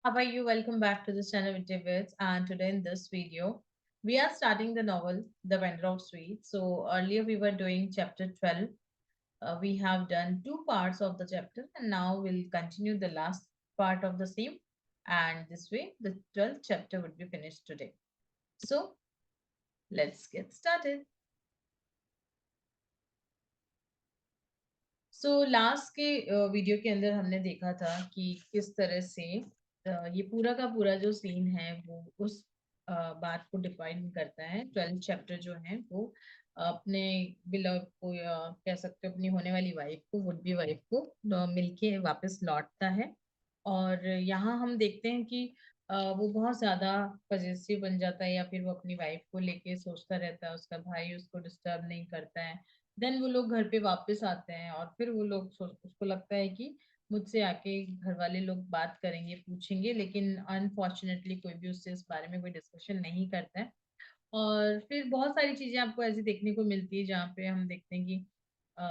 How are you? Welcome back to this channel with Davids. And today in this video, we are starting the novel The Vendor of Sweets. So earlier we were doing chapter 12. We have done two parts of the chapter and now we'll continue the last part of the same. And this way, the 12th chapter would be finished today. So let's get started. So last के video के अंदर हमने देखा था कि किस तरह से ये पूरा का पूरा जो सीन है वो उस बात को डिफाइन करता है। 12th चैप्टर जो है वो अपने बिलव को या कह सकते हो अपनी होने वाली वाइफ को वुड बी वाइफ को मिलके वापस लौटता है। और यहाँ हम देखते हैं कि वो बहुत ज्यादा पजेसिव बन जाता है या फिर वो अपनी वाइफ को लेके सोचता रहता है, उसका भाई उसको डिस्टर्ब नहीं करता है। देन वो लोग घर पे वापस आते हैं और फिर वो लोग उसको लगता है कि मुझसे आके घर वाले लोग बात करेंगे पूछेंगे, लेकिन अनफॉर्चुनेटली कोई भी उससे इस बारे में कोई डिस्कशन नहीं करता है। और फिर बहुत सारी चीजें आपको ऐसी देखने को मिलती है जहाँ पे हम देखते हैं कि अ,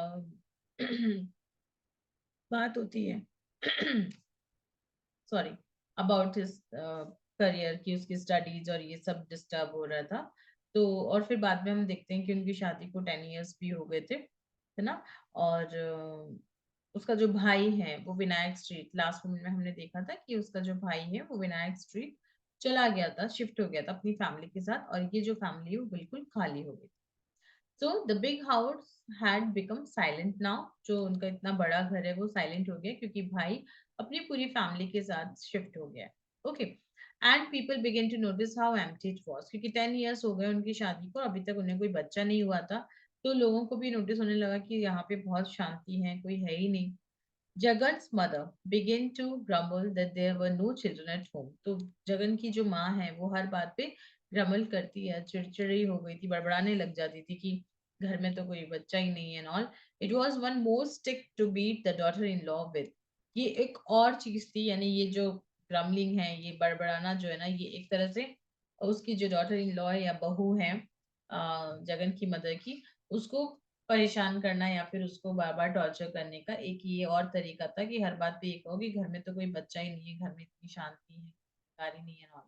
बात होती है सॉरी अबाउट हिज करियर की उसकी स्टडीज और ये सब डिस्टर्ब हो रहा था। तो और फिर बाद में हम देखते हैं कि उनकी शादी को 10 इयर्स भी हो गए थे, है ना। और उसका जो भाई है वो विनायक स्ट्रीट, लास्ट मोमेंट में हमने देखा था कि उसका जो भाई है वो विनायक स्ट्रीट चला गया था, शिफ्ट हो गया था अपनी फैमिली के साथ, और ये जो फैमिली है वो बिल्कुल खाली हो गई। So the big house had become silent now. जो उनका इतना बड़ा घर है वो साइलेंट हो गया क्योंकि भाई अपनी पूरी फैमिली के साथ शिफ्ट हो गया। Okay. And people begin to notice how empty it was, क्योंकि 10 इयर्स हो गए उनकी शादी को, अभी तक उन्हें कोई बच्चा नहीं हुआ था। तो लोगों को भी नोटिस होने लगा कि यहाँ पे बहुत शांति है, कोई है ही नहीं। Jagan's mother began to grumble that there were no children at home. तो जगन की जो माँ है वो हर बात पे ग्रमल करती है, चिड़चिड़ी हो गई थी, बड़बड़ाने लग जाती थी कि घर में तो कोई बच्चा ही नहीं है। All it was one more stick to beat the daughter in law with. ये एक और चीज थी, यानी ये जो ग्रमलिंग है, ये बड़बड़ाना जो है ना, ये एक तरह से उसकी जो डॉटर इन लॉ है या बहू है जगन की मदर की, उसको परेशान करना या फिर उसको बार बार टॉर्चर करने का एक ये और तरीका था कि हर बात पे ये कहो कि घर में तो कोई बच्चा ही नहीं है, घर में इतनी शांति है, कारी नहीं है ना।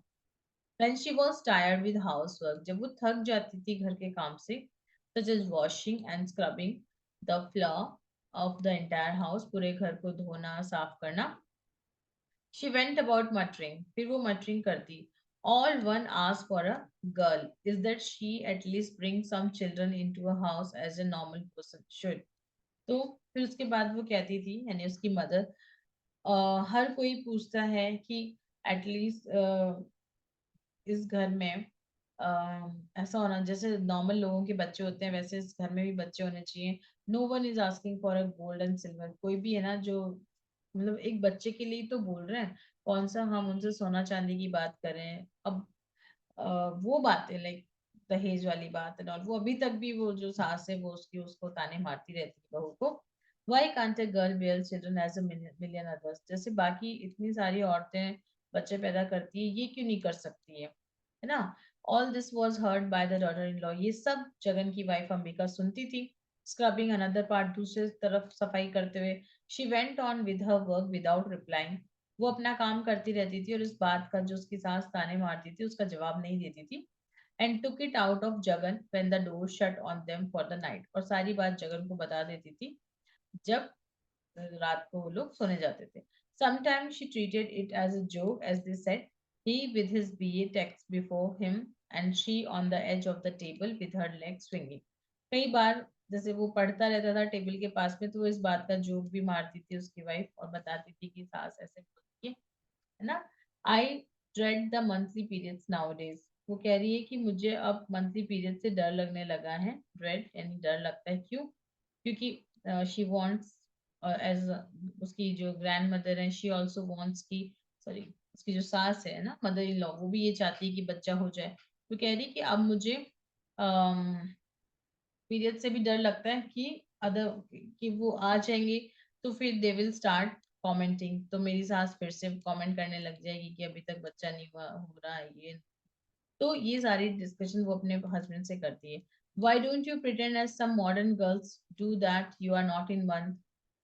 When she was tired with housework, जब वो थक जाती थी घर के काम से, such as washing and scrubbing the floor of the entire house, पूरे घर को धोना साफ करना, she went about muttering, फिर वो muttering करती, all one asks for a girl is that she at least bring some children into a house as a normal person should। तो फिर उसके बाद वो कहती थी, यानी उसकी मदर, हर कोई पूछता है कि एटलीस्ट इस घर में ऐसा होना जैसे नॉर्मल लोगों के बच्चे होते हैं वैसे इस घर में भी बच्चे होने चाहिए। No one is asking for a gold and silver. कोई भी है ना जो मतलब एक बच्चे के लिए ही तो बोल रहे हैं, कौन सा हम उनसे सोना चांदी की बात करें अब। वो बात है लाइक दहेज वाली बात है, और वो अभी तक भी वो जो सास है वो उसकी उसको ताने मारती रहती है बहू को। Why can't a girl bear children as a million others, जैसे बाकी इतनी सारी औरतें बच्चे पैदा करती है, ये क्यों नहीं कर सकती है ना। All this was heard by the daughter in law, ये सब जगन की वाइफ अंबिका सुनती थी। स्क्रबिंग अनदर पार्ट, दूसरे तरफ सफाई करते हुए, she went on with her work without replying. वो अपना काम करती रहती थी और इस बात का जो उसकी सास ताने मारती थी उसका जवाब नहीं देती थी। And took it out of Jagan when the door shut on them for the night, और सारी बात जगन को बता देती थी जब रात को वो लोग सोने जाते थे। Sometimes she treated it as a joke, as they said, he with his BA text before him and she on the edge of the table with her legs swinging। कई बार जैसे वो पढ़ता रहता था टेबल के पास में, तो वो इस बात का जोक भी मारती थी उसकी वाइफ और बताती थी कि सास ऐसे बोलती है ना। I dread the monthly periods nowadays. वो कह रही है कि मुझे अब मंथली पीरियड से डर लगने लगा है। ड्रेड यानी डर लगता है, क्यों? क्योंकि शी वांट्स एज उसकी जो ग्रैंड मदर है, शी आल्सो वांट्स की, सॉरी उसकी जो सास है ना, मदर इन लॉ, वो भी ये चाहती है कि बच्चा हो जाए। तो कह रही कि अब मुझे पीरियड से भी डर लगता है कि अदर कि वो आ जाएंगे तो फिर दे विल स्टार्ट कमेंटिंग, तो मेरी सास फिर से कमेंट करने लग जाएगी कि अभी तक बच्चा नहीं हुआ हो रहा है ये। तो ये सारी डिस्कशन वो अपने हस्बैंड से करती है। Why don't you pretend as some modern girls do that, you are not in one.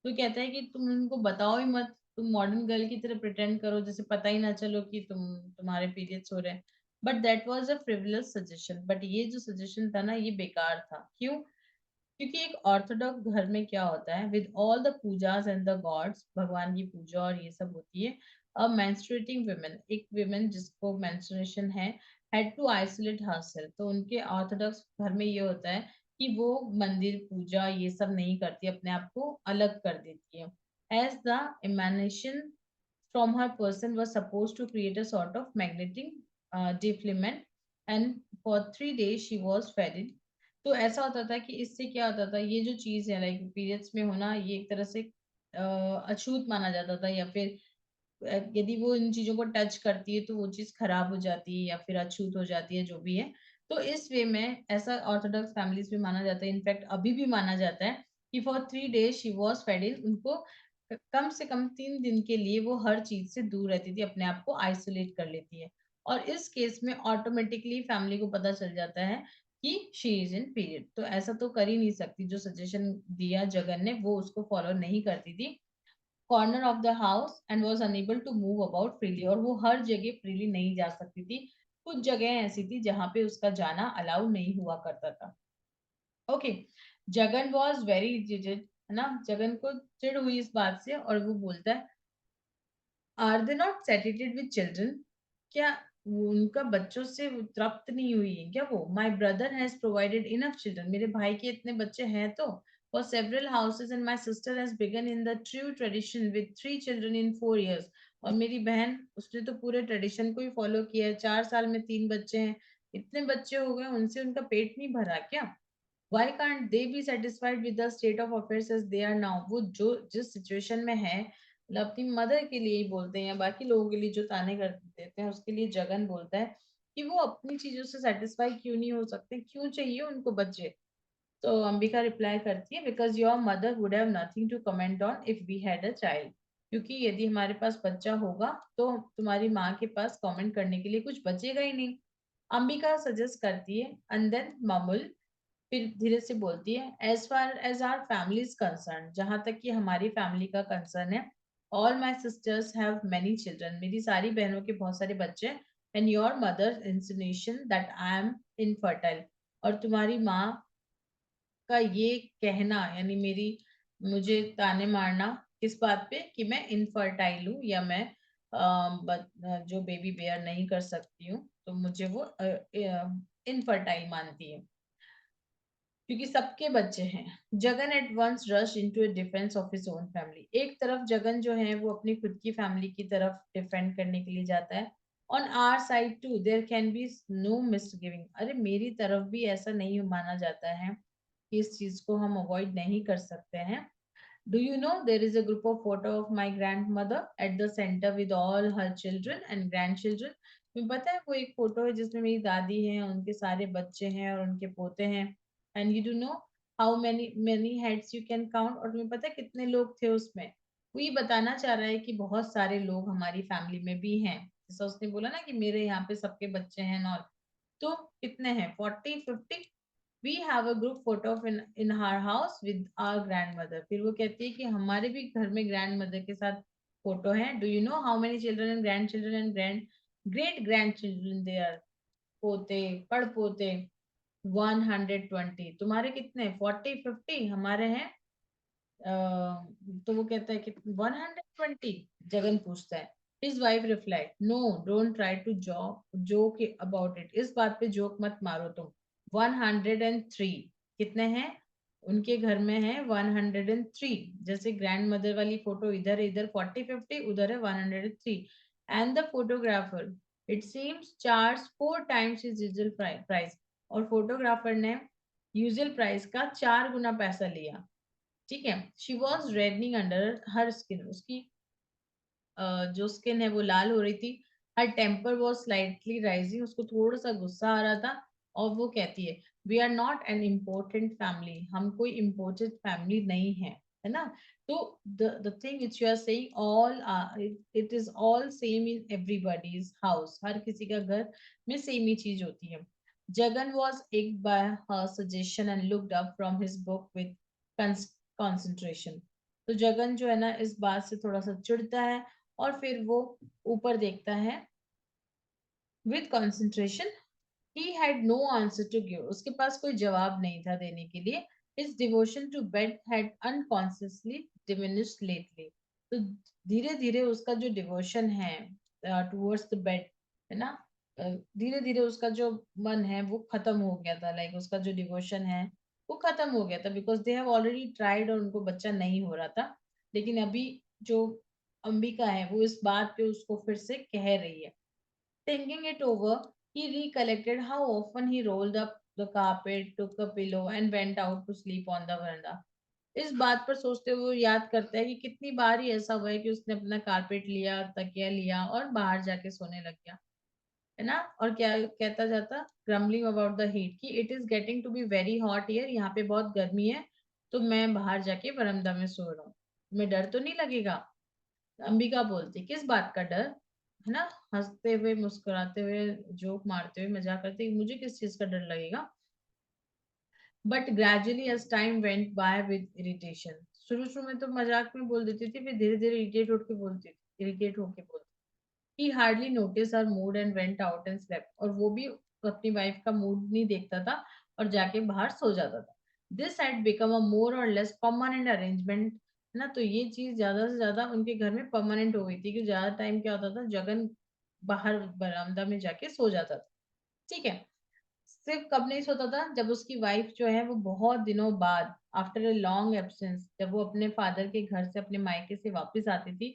तो कहता है कि तुम उनको बताओ ही मत तुम मॉडर्न गर्ल की तरह प्रिटेंड करो जैसे पता ही ना चलो कि तुम्हारे पीरियड्स हो रहे हैं। But that was a frivolous suggestion, but ये जो सजेशन था ना ये बेकार था। क्यों? क्योंकि एक ऑर्थोडॉक्स घर में क्या होता है, with all the Pooja's and the gods, भगवान की पूजा और ये सब होती है, अ मेंस्ट्रुएटिंग वुमेन, एक वुमेन जिसको मेंस्ट्रुएशन है, हैड टू आइसोलेट हरसेल्फ। तो उनके ऑर्थोडॉक्स घर में ये होता है कि वो मंदिर पूजा ये सब नहीं करती, अपने आप को अलग कर देती है। As the emanation from her person was supposed to create a sort of magnetic defilement, and for 3 days she was fed। तो ऐसा होता था कि इससे क्या होता था, ये जो चीज है लाइक पीरियड्स में होना, ये एक तरह से अछूत माना जाता था, या फिर यदि वो इन चीजों को टच करती है तो वो चीज खराब हो जाती है या फिर अछूत हो जाती है, जो भी है। तो इस वे में ऐसा ऑर्थोडॉक्स फैमिलीज में माना जाता है, इनफैक्ट अभी भी माना जाता है कि फॉर 3 डेज शी वॉज फेडिल। उनको कम से कम 3 दिन के लिए वो हर चीज से दूर रहती थी, अपने आप को आइसोलेट कर लेती है। और इस केस में ऑटोमेटिकली फैमिली को पता चल जाता है कि शी इज इन पीरियड। तो ऐसा तो कर ही नहीं सकती, जो सजेशन दिया जगन ने वो उसको फॉलो नहीं करती थी। Corner of the house and was unable to move about freely, और वो हर जगह फ्रीली नहीं जा सकती थी। कुछ जगह ऐसी थी जहां पे उसका जाना अलाउ नहीं हुआ करता था। Okay. Jagan was very irritated, है ना, जगन को चिढ़ हुई इस बात से और वो बोलता है, are they not satisfied with children, क्या उनका बच्चों से वो तृप्त नहीं हुई है क्या? वो, my brother has provided enough children, मेरे भाई के इतने बच्चे हैं तो। For several houses and my sister has begin in the true tradition with 3 children in 4 years। और मेरी बहन, उसने तो पूरे ट्रेडिशन को ही फॉलो किया है, 4 साल में 3 बच्चे हैं। इतने बच्चे हो गए, उनसे उनका पेट नहीं भरा क्या? Why can't they be satisfied with the state of affairs as they are now? वो जो जिस सिचुएशन में है, मतलब अपनी मदर के लिए ही बोलते हैं या बाकी लोगों के लिए जो ताने कर देते हैं उसके लिए जगन बोलता है कि वो अपनी चीजों से सेटिस्फाई क्यों नहीं हो सकते, क्यों चाहिए उनको बच्चे। तो अंबिका रिप्लाई करती है, because your mother would have nothing to comment on if we had a child. क्योंकि यदि हमारे पास बच्चा होगा तो तुम्हारी माँ के पास कमेंट करने के लिए कुछ बचेगा ही नहीं। अंबिका सजेस्ट करती है, एंड देन ममुल फिर धीरे से बोलती है, as far as our family is concern, जहां तक कि हमारी फैमिली का कंसर्न है, all my sisters have many children, मेरी सारी बहनों के बहुत सारे बच्चे हैं। And your mother insinuation that I am infertile, और तुम्हारी माँ का ये कहना, यानी मेरी, मुझे ताने मारना किस बात पे कि मैं इनफर्टाइल हूँ या मैं जो बेबी बेयर नहीं कर सकती हूँ, तो मुझे वो इनफर्टाइल मानती है क्योंकि सबके बच्चे हैं। Jagan at once rush into a defence of his own family, एक तरफ जगन जो है वो अपनी खुद की फैमिली की तरफ डिफेंड करने के लिए जाता है। On our side too there can be no misgiving, अरे मेरी तरफ भी ऐसा नहीं माना जाता है कि इस चीज को हम अवॉइड नहीं कर सकते हैं। Do you no there is a group of photo of my grand mother at the centre with all her children and grand children. तुम्हें पता है वो एक फोटो है जिसमें मेरी दादी है, उनके सारे बच्चे हैं और उनके पोते हैं। And you do no how many many heads you can count, और तुम्हें पता है कितने लोग थे उसमें? वो ये बताना चाह रहा है कि बहुत सारे लोग हमारी फैमिली में भी हैं, जैसा उसने बोला ना कि मेरे यहाँ पे सबके बच्चे हैं और, तो कितने हैं, 40 50। We have a group photo of in her house with our grandmother, फिर वो कहती है कि हमारे भी घर में ग्रैंड मदर के साथ फोटो है। Do you know how many children and grandchildren and great grandchildren they are, पोते पड़ पोते 120। तुम्हारे कितने, 40 50, हमारे हैं तो वो कहता है कि 120। जगन पूछता है, his wife replied, no don't try to joke about it, इस बात पे जोक मत मारो तुम। 103 कितने हैं उनके घर में है, 103। जैसे ग्रैंड मदर वाली फोटो इधर है, इधर 40 50, उधर है 103। And the photographer it seems charge 4 times his usual price, और फोटोग्राफर ने यूजुअल प्राइस का 4 गुना पैसा लिया। ठीक है। She was reddening under her skin, उसकी जो स्किन है वो लाल हो रही थी। Her temper was slightly rising, उसको थोड़ा सा गुस्सा आ रहा था। और वो कहती है, we are not an important family, हम कोई इम्पोर्टेंट फैमिली नहीं है ना। तो the thing which you are saying, all it is all same in everybody's house, हर किसी का घर में सेम ही चीज होती है। जगन वॉज एक by her suggestion and looked up from his book with concentration. तो जगन जो है ना इस बात से थोड़ा सा चिढ़ता है और फिर वो ऊपर देखता है with concentration. He had no answer to give. उसके पास कोई जवाब नहीं था देने के लिए. His devotion to bed had unconsciously diminished lately. तो धीरे धीरे उसका जो डिवोशन है towards the bed, है ना, धीरे धीरे उसका जो मन है वो खत्म हो गया था. लाइक उसका जो डिवोशन है वो खत्म हो गया था because they have already tried और उनको बच्चा नहीं हो रहा था. लेकिन अभी जो अंबिका है वो इस बात पे उसको फिर से कह रही है. Thinking it over, he recollected how often he rolled up the carpet, took a pillow, and went out to sleep on the veranda. इस बात पर सोचते हुए वो याद करता है कि कितनी बार ही ऐसा हुआ है कि उसने अपना कारपेट लिया, तकिया लिया और बाहर जाके सोने लग गया, है ना. और क्या कहता जाता, ग्रम्बलिंग अबाउट द हीट, कि it is getting to be very hot here, यहाँ पे बहुत गर्मी है, तो मैं बाहर जाके बरामदा में सो रहा हूँ. तुम्हें डर तो नहीं लगेगा? अंबिका बोलती, किस बात का डर, है ना, हंसते हुए मुस्कुराते हुए जोक मारते हुए मजाक करते हुए, मुझे किस चीज का डर लगेगा. But gradually as time went by with irritation. शुरू शुरू में तो मजाक में बोल देती थी, फिर धीरे धीरे इरिटेट होके बोलती. He hardly noticed her mood and went out and slept. और वो भी अपनी वाइफ का मूड नहीं देखता था और जाके बाहर सो जाता था. This had become a more or less permanent arrangement, है ना. तो ये चीज ज्यादा से ज्यादा उनके घर में परमानेंट हो गई थी कि ज्यादा टाइम क्या होता था, जगन बाहर बरामदा में जाके सो जाता था. ठीक है. सिर्फ कब नहीं सोता था, जब उसकी वाइफ जो है वो बहुत दिनों बाद, आफ्टर ए लॉन्ग एब्सेंस, जब वो अपने फादर के घर से अपने मायके से वापस आती थी,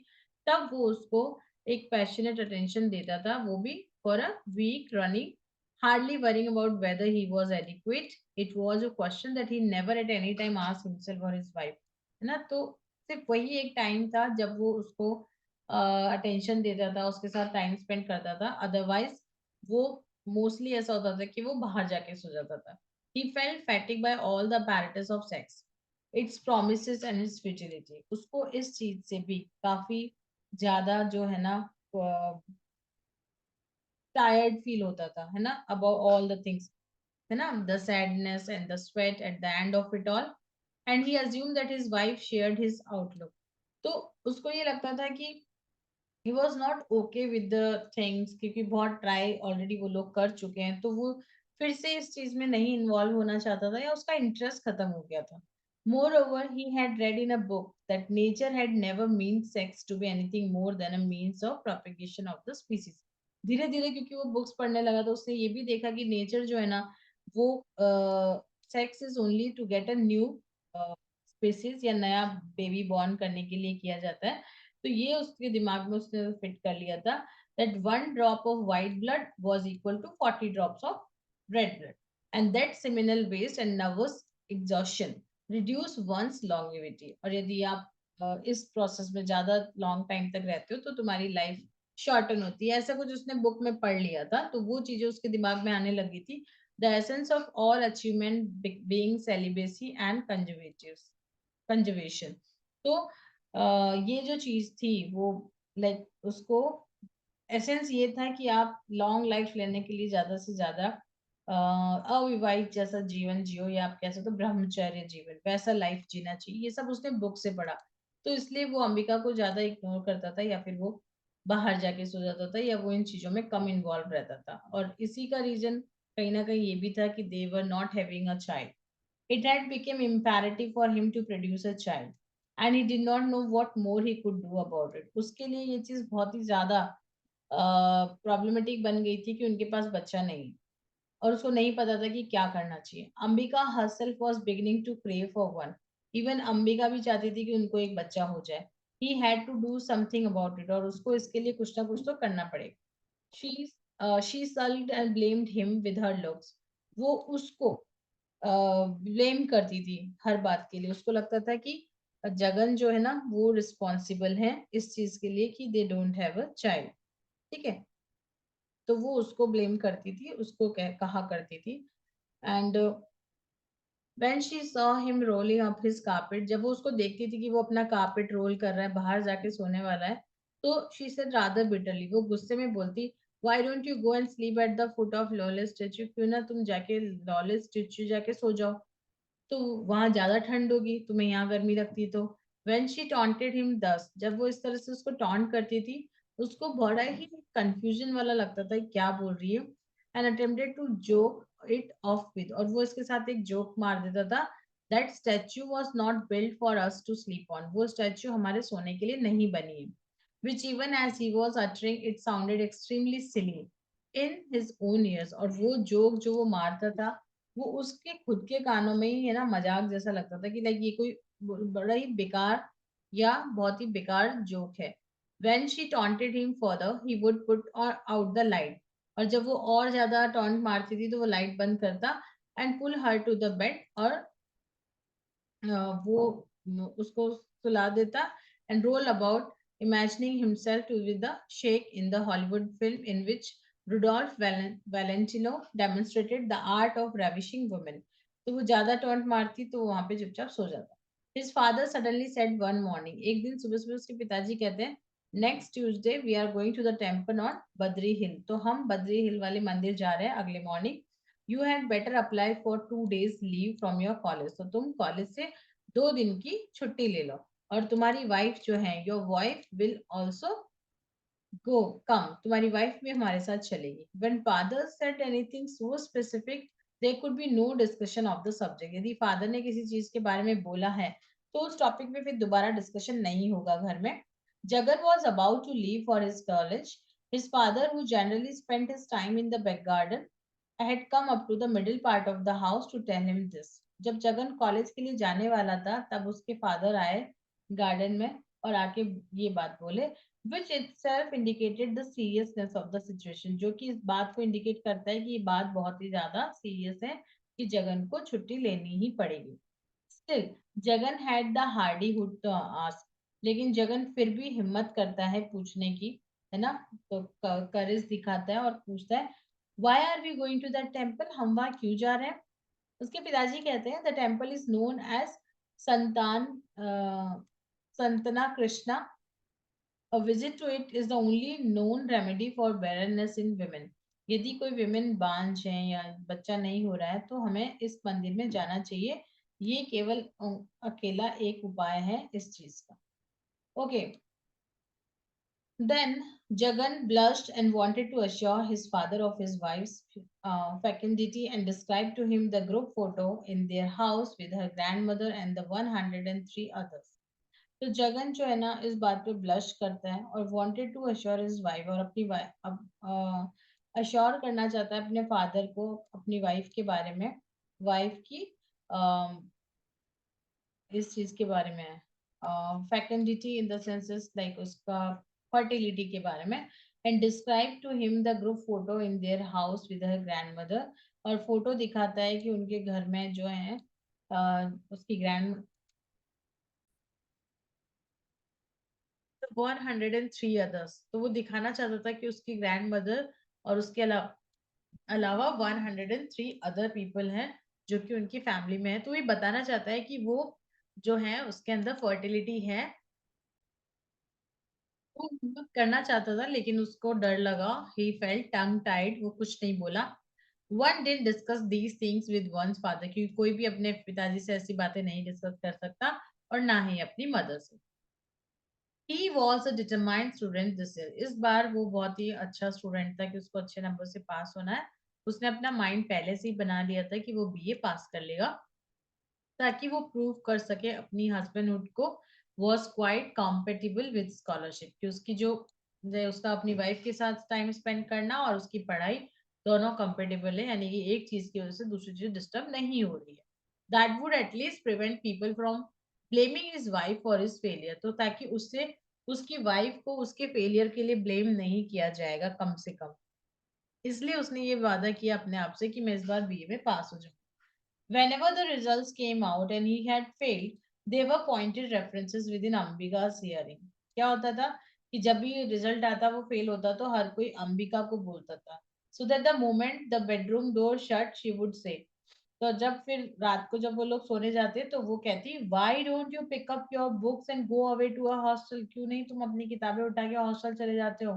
तब वो उसको एक पैशनेट अटेंशन देता था, वो भी for a week running, hardly worrying about whether he was adequate. It was a question that he never at any time asked himself और हिज वाइफ, है ना. तो सिर्फ वही एक टाइम था जब वो उसको अटेंशन देता था, उसके साथ टाइम स्पेंड करता था. अदरवाइज वो मोस्टली ऐसा होता था कि वो बाहर जाके सो जाता था. He felt fatigued by all the apparatus of sex, its promises and its futility. उसको इस चीज से भी काफी ज्यादा जो है ना टायर्ड फील होता था, है ना, अबाउट ऑल द थिंग्स, है ना, the sadness and the sweat at the end of it all. And he assumed that his wife shared his outlook. तो उसको ये लगता था कि he was not okay with the things, क्योंकि बहुत ट्राई ऑलरेडी वो लोग कर चुके हैं, तो वो फिर से इस चीज में नहीं इन्वॉल्व होना चाहता था या उसका इंटरेस्ट खत्म हो गया था. Moreover, he had read in a book that nature had never meant sex to be anything more than a means of propagation of the species. धीरे धीरे क्योंकि वो बुक्स पढ़ने लगा तो उसने ये भी देखा कि नेचर जो है ना वो sex is only to get a new species या नया बेबी बॉर्न करने के लिए किया जाता है. तो ये उसके दिमाग में उसने फिट कर लिया था that one drop of white blood was equal to 40 drops of red blood, and that seminal waste and nervous exhaustion reduce one's longevity. और यदि आप इस प्रोसेस में ज्यादा लॉन्ग टाइम तक रहते हो तो तुम्हारी लाइफ शॉर्टन होती है. ऐसा कुछ उसने बुक में पढ़ लिया था, तो वो चीजें उसके दिमाग में आने लगी थी. The essence of all achievement being celibacy and conservation. तो ये जो चीज थी वो लाइक उसको एसेंस ये था कि आप लॉन्ग लाइफ लेने के लिए ज्यादा से ज्यादा अविवाहित जैसा जीवन जियो, या आप कह सकते हो ब्रह्मचर्य जीवन, वैसा लाइफ जीना चाहिए. ये सब उसने बुक से पढ़ा, तो इसलिए वो अंबिका को ज्यादा इग्नोर करता था, या फिर वो बाहर जाके सो जाता था, या वो इन चीजों में कम इन्वॉल्व रहता था. और इसी का रीजन कहीं ना कहीं ये भी था कि they were not having a child. It had become imperative for him to produce a child, and he did not know what more he could do about it. उसके लिए ये चीज बहुत ही ज्यादा प्रॉब्लमेटिक बन गई थी कि उनके पास बच्चा नहीं, और उसको नहीं पता था कि क्या करना चाहिए. Ambika herself was beginning to crave for one. Even Ambika भी चाहती थी कि उनको एक बच्चा हो जाए. He had to do something about it, और उसको इसके लिए कुछ ना कुछ तो करना पड़ेगा. She sulked and blamed him with her looks. वो उसको ब्लेम करती थी हर बात के लिए. उसको लगता था कि जगन जो है ना वो रिस्पॉन्सिबल है इस चीज के लिए कि they don't have a child. ठीक है. तो वो उसको ब्लेम करती थी, उसको कहा करती थी. And when she saw him rolling up his carpet, जब वो उसको देखती थी कि वो अपना कारपेट रोल कर रहा है, बाहर जाके सोने वाला है, तो she said rather bitterly, वो गुस्से में बोलती, why don't you go and sleep at the foot of Lawless statue, क्यों ना तुम जाके लॉलेस स्टेच्यू जाके सो जाओ, तो वहां ज्यादा ठंड होगी, तुम्हें यहाँ गर्मी लगती तो. When she taunted him thus, जब वो इस तरह से उसको टॉन्ट करती थी, उसको बड़ा ही कंफ्यूजन वाला लगता था, क्या बोल रही है, and attempted to joke it off with, और वो इसके साथ एक जोक मार देता था, that statue was not built for us to sleep on, वो स्टैच्यू हमारे सोने के लिए नहीं बनी है, which even as he was uttering it sounded extremely silly in his own ears, और वो जोक जो वो मारता था, वो उसके खुद के कानों में ही है ना मजाक जैसा लगता था, कि लाइक ये कोई बड़ा ही बेकार या बहुत ही बेकार जोक है. When she taunted him further, he would put out the light. और जब वो और ज्यादा टॉन्ट मारती थी तो वो लाइट बंद करता and pull her to the bed, और वो उसको सुला देता and roll about imagining himself to be the sheikh in the Hollywood film in which Rudolph Valentino demonstrated the art of ravishing women. तो वो ज्यादा टॉन्ट मारती तो वहां पे चुपचाप सो जाता. His father suddenly said one morning, एक दिन सुबह सुबह उसके पिताजी कहते हैं, next Tuesday we are going to the temple on Badri hill, तो हम बद्री हिल वाले मंदिर जा रहे हैं अगले morning. You had better apply for 2 days leave from your college, तो तुम कॉलेज से 2 दिन की छुट्टी ले लो, और तुम्हारी वाइफ जो है, your wife will also go come, तुम्हारी वाइफ भी हमारे साथ चलेगी. When father said anything so specific there could be no discussion of the subject, यदि फादर ने किसी चीज के बारे में बोला है तो उस टॉपिक पे फिर दोबारा डिस्कशन नहीं होगा घर में. Jagan was about to leave for his college. His father who generally spent his time in the back garden had come up to the middle part of the house to tell him this. जब Jagan college के लिए जाने वाला था तब उसके father आए garden में और आके ये बात बोले, which itself indicated the seriousness of the situation, जो कि इस बात को इंडिकेट करता है कि ये बात बहुत ही ज्यादा सीरियस है कि जगन को छुट्टी लेनी ही पड़ेगी. Still, Jagan had the hardihood to ask, लेकिन जगन फिर भी हिम्मत करता है पूछने की, है ना, तो करेज दिखाता है और पूछता है, why are we going to that temple, हम वहां क्यों जा रहे हैं. उसके पिताजी कहते हैं, the temple is known as santan Santhana Krishna. A visit to it is the only known remedy for barrenness in women. यदि कोई विमेन बांझ है या बच्चा नहीं हो रहा है तो हमें इस मंदिर में जाना चाहिए, ये केवल अकेला एक उपाय है इस चीज का. Okay. Then Jagan blushed and wanted to assure his father of his wife's fecundity and described to him the group photo in their house with her grandmother and the 103 others. तो जगन जो है ना इस बात पे ब्लश करता है और wanted to assure his wife, और अपनी वाइफ अश्योर करना चाहता है अपने फादर को अपनी वाइफ के बारे में, वाइफ की इस चीज के बारे में, fecundity in the senses like उसका फर्टिलिटी के बारे में. And describe to him the group photo in their house with her grandmother, और फोटो दिखाता है कि उनके घर में जो है उसकी ग्रैंड 103 अदर्स, तो वो दिखाना चाहता था कि उसकी ग्रैंड मदर और उसके अलावा 103 अदर पीपल हैं जो कि उनकी फैमिली में है. तो ये बताना चाहता है कि वो जो है उसके अंदर फर्टिलिटी है. वो हिम्मत करना चाहता था लेकिन उसको डर लगा, ही फेल्ट टंग टाइड, वो कुछ नहीं बोला. One did discuss these things with once father, क्योंकि कोई भी अपने पिताजी से ऐसी बातें नहीं डिस्कस कर सकता और ना ही अपनी मदर से. He was a determined student this year. इस बार वो बहुत ही अच्छा स्टूडेंट था कि उसको अच्छे नंबर से पास होना है. उसने अपना माइंड पहले से ही बना लिया था कि वो बीए पास कर लेगा ताकि वो प्रूव कर सके अपनी हस्बैंडहुड को was quite compatible with scholarship, कि उसकी जो उसका अपनी वाइफ के साथ टाइम स्पेंड करना और उसकी पढ़ाई दोनों कंपेटेबल है, यानी कि एक चीज की वजह से दूसरी चीज डिस्टर्ब नहीं हो रही है. That would at least prevent people from blaming his wife for his failure, तो ताकि उससे उसकी वाइफ को उसके फेलियर के लिए ब्लेम नहीं किया जाएगा कम से कम. इसलिए उसने ये वादा किया अपने आप से कि मैं इस बार बीए में पास हो जाऊँ. Whenever the results came out and he had failed, they were pointed references within Ambika's hearing. क्या होता था कि जब भी रिजल्ट आता वो फेल होता तो हर कोई अंबिका को बोलता था. So that the moment the bedroom door shut, she would say. तो जब फिर रात को जब वो लोग सोने जाते तो वो कहती, why don't you pick up your books and go away to a hostel, क्यों नहीं तुम अपनी किताबें उठा के हॉस्टल चले जाते हो.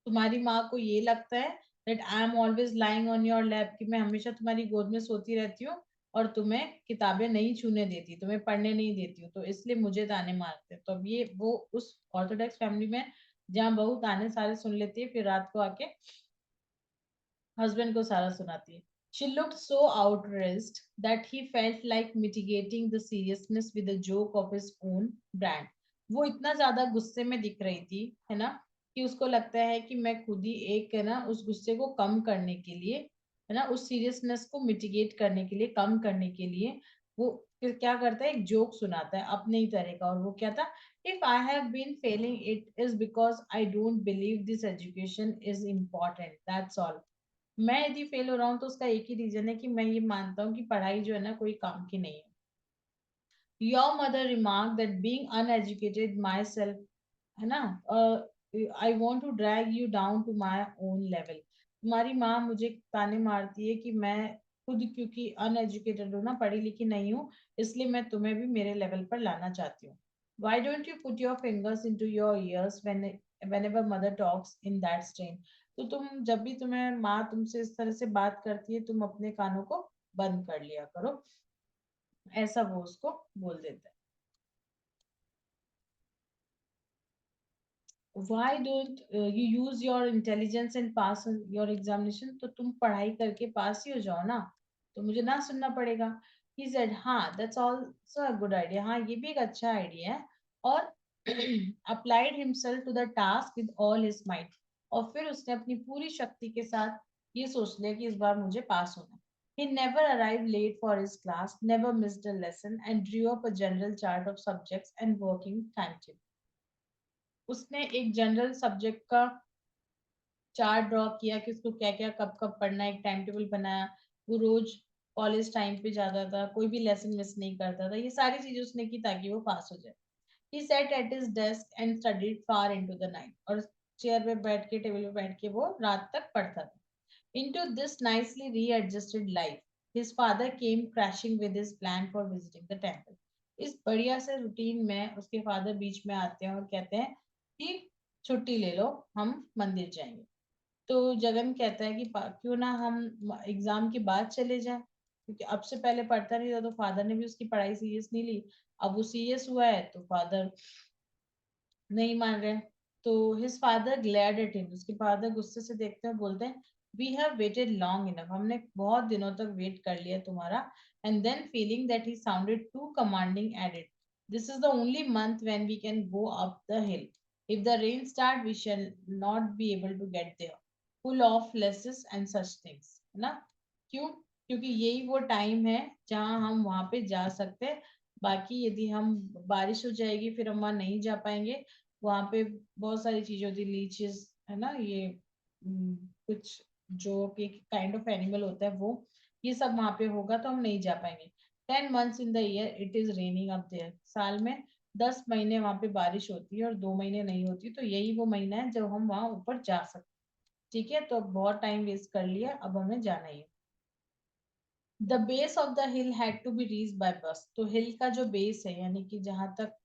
तुम्हारी माँ को ये लगता है that I am always lying on your lap, कि मैं हमेशा तुम्हारी गोद में सोती रहती हूँ. और तुम्हें किताबें नहीं छूने देती, तुम्हें पढ़ने नहीं देती हूँ, तो इसलिए मुझे ताने मारते हैं। तो अब ये वो उस ऑर्थोडॉक्स फैमिली में जहाँ बहू ताने सारे सुन लेती है, फिर रात को आके हस्बैंड को सारा सुनाती है। She looked so outraged that he felt like mitigating the seriousness with a joke of his own brand. वो इतना ज्यादा गुस्से में दिख रही थी, है ना, कि उसको लगता है कि मैं खुद ही एक, है ना, उस गुस्से को कम करने के लिए, है ना, उस सीरियसनेस को मिटिगेट करने के लिए, कम करने के लिए, वो फिर क्या करता है, एक जोक सुनाता है अपने ही तरह का। और वो क्या था, if I have been failing it is because I don't believe this education is important, that's all. मैं यदि फेल हो रहा हूँ तो उसका एक ही रीजन है कि मैं ये मानता हूँ कि पढ़ाई जो है ना कोई काम की नहीं है। Your mother remark that being uneducated myself, है ना, I want to drag you down to my own level. तुम्हारी माँ मुझे ताने मारती है कि मैं खुद क्योंकि अनएजुकेटेड हूँ ना, पढ़ी लिखी नहीं हूँ, इसलिए मैं तुम्हें भी मेरे लेवल पर लाना चाहती हूँ। Why don't you put your fingers into your ears whenever mother talks in that strain. तो तुम जब भी तुम्हें माँ तुमसे इस तरह से बात करती है, तुम अपने कानों को बंद कर लिया करो, ऐसा वो उसको बोल देता है। Why don't you use your intelligence and pass your examination? तो तुम पढ़ाई करके पास ही हो जाओ ना, तो मुझे ना सुनना पड़ेगा। He said, हाँ, that's also a good idea. हाँ, ये भी एक अच्छा आइडिया है। और applied himself to the task with all his might. और फिर उसने अपनी पूरी शक्ति के साथ ये सोच लिया कि इस बार मुझे पास होना है। He never arrived late for his class, never missed a lesson, and drew up a general chart of subjects and working timetable. उसने एक जनरल सब्जेक्ट का चार्ट ड्रॉ किया कि उसको क्या क्या कब कब पढ़ना है, एक टाइम टेबल बनाया। वो रोज कॉलेज टाइम पे जाता था, कोई भी लेसन मिस नहीं करता था। ये सारी चीजें उसने की ताकि वो पास हो जाए। He sat at his desk and studied far into the night. और चेयर पे बैठ के, टेबल पे बैठ के वो रात तक पढ़ता था। Into this nicely readjusted life, his father came crashing with his plan for visiting the temple. इस बढ़िया से रूटीन में उसके फादर बीच में आते हैं और कहते हैं कि छुट्टी ले लो, हम मंदिर जाएंगे। तो जगन कहता है कि क्यों ना हम एग्जाम के बाद चले जाएं, क्योंकि अब से पहले पढ़ता नहीं था, तो फादर ने भी उसकी पढ़ाई सीरियस नहीं ली। अब वो सीरियस हुआ है तो फादर नहीं मान रहे। तो his father glared at him, उसके फादर गुस्से से देखते हैं, बोलते हैं, we have waited long enough, हमने बहुत दिनों तक वेट कर लिया तुम्हारा। And then feeling that he sounded too commanding added, this is the only month when we can go up the hill, if the rain start we shall not be able to get there, full of leeches and such things, है ना। क्यों? क्योंकि यही वो time है जहां हम वहां पे जा सकते हैं। बाकी यदि हम बारिश हो जाएगी फिर हम वहां नहीं जा पाएंगे। वहां पे बहुत सारी चीजें होती, लीचेस, है ना, ये कुछ जो कि काइंड ऑफ एनिमल होता है वो, ये सब वहां पे होगा तो हम नहीं जा पाएंगे। 10 months in the year it is raining up there, साल में 10 महीने वहां पे बारिश होती है और 2 महीने नहीं होती, तो यही वो महीना है जब हम वहां ऊपर जा सकते। ठीक है, तो अब बहुत टाइम वेस्ट कर लिया, अब हमें जाना ही है। The base of the hill had to be reach by bus, तो हिल का जो बेस है, यानी कि जहां तक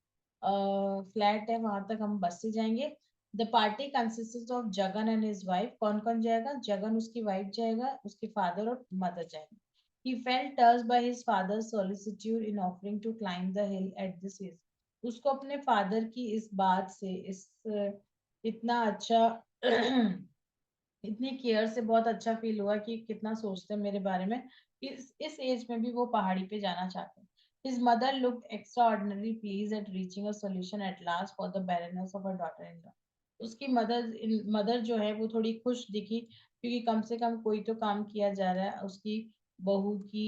फ्लैट है वहां तक हम बस से जाएंगे। The party consist of Jagan and his wife, कौन कौन जाएगा, जगन उसकी वाइफ जाएगा, उसके फादर और मदर जाएंगे। He felt touched by his father's solicitude in offering to climb the hill at this age. उसको अपने फादर की इस बात से, इस इतना अच्छा इतनी केयर से बहुत अच्छा फील हुआ कि कितना सोचते हैं मेरे बारे में। इस एज में भी वो पहाड़ी पे जाना चाहते हैं। His mother looked extraordinarily pleased at reaching a solution at last for the barrenness of her daughter-in-law. उसकी मदर जो है वो थोड़ी खुश दिखी, क्योंकि कम से कम कोई तो काम किया जा रहा है उसकी बहू की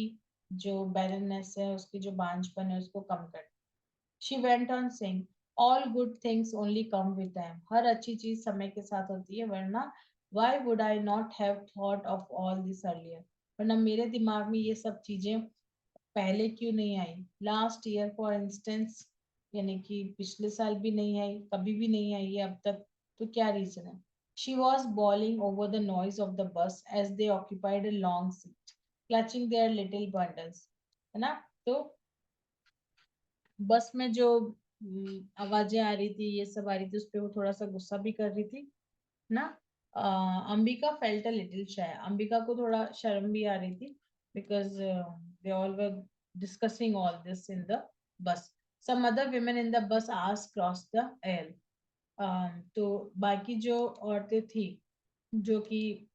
जो बैरनेस है, उसकी जो बांझपन है, उसको कम कर। She went on saying, all good things only come with time. हर अच्छी चीज समय के साथ होती है, वरना why would I not have thought of all this earlier? वरना मेरे दिमाग में ये सब चीजें पहले क्यों नहीं आई? लास्ट ईयर फॉर इंस्टेंस, यानी कि पिछले साल भी नहीं आई, कभी भी नहीं आई है अब तक, तो क्या रीजन है? She was bawling over the noise of the bus as they occupied a long seat, clutching their little bundles, है ना। तो बस में जो आवाजें आ रही थी, ये सब आ रही थी, उस पे वो थोड़ा सा गुस्सा भी कर रही थी ना। अंबिका फेल्ट अ लिटिल शाय, अंबिका को थोड़ा शर्म भी आ रही थी। because they all were discussing all this in the bus. Some other women in the bus asked cross the aisle. तो बाकी जो औरतें थी जो कि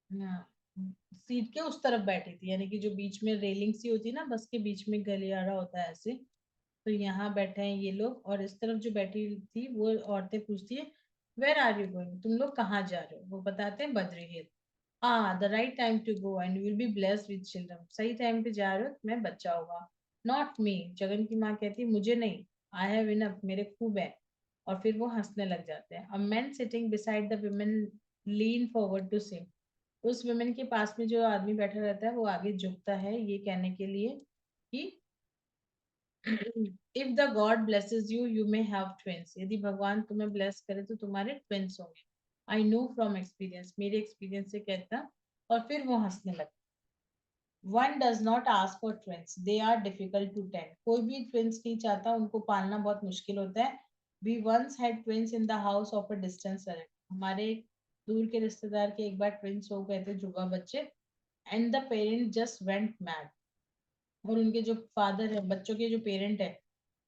सीट के उस तरफ बैठी थी, यानी कि जो बीच में रेलिंग सी होती है ना, बस के बीच में गलियारा होता है ऐसे, तो यहाँ बैठे हैं ये लोग, और इस तरफ जो बैठी थी वो औरतें पूछती है, वेयर आर यू गोइंग, तुम लोग कहाँ जा रहे हो? वो बताते हैं Badri hill. The right time to go and will be blessed with children, सही टाइम पे जा रहे हो, तुम्हें बच्चा होगा। नॉट मी, जगन की माँ कहती है मुझे नहीं, आई हैव इनफ, मेरे खूब है। और फिर वो हंसने लग जाते हैं। A man sitting beside the women lean forward to say, उस वुमेन के पास में जो आदमी बैठा रहता है वो आगे झुकता है ये कहने के लिए कि if the god blesses you you may have twins, यदि भगवान तुम्हें ब्लेस करे तो तुम्हारे ट्विंस होंगे। आई नो फ्रॉम एक्सपीरियंस, मेरे एक्सपीरियंस से कहता। और फिर वो हंसने लगता। One does not ask for twins, they are difficult to tend, कोई भी ट्विंस नहीं चाहता, उनको पालना बहुत मुश्किल होता है। We once had twins in the house of a distance relative, हमारे दूर के रिश्तेदार के एक बार ट्विंस हो गए थे, जुड़वा बच्चे। And the parent just went mad, और उनके जो फादर है, बच्चों के जो पेरेंट है,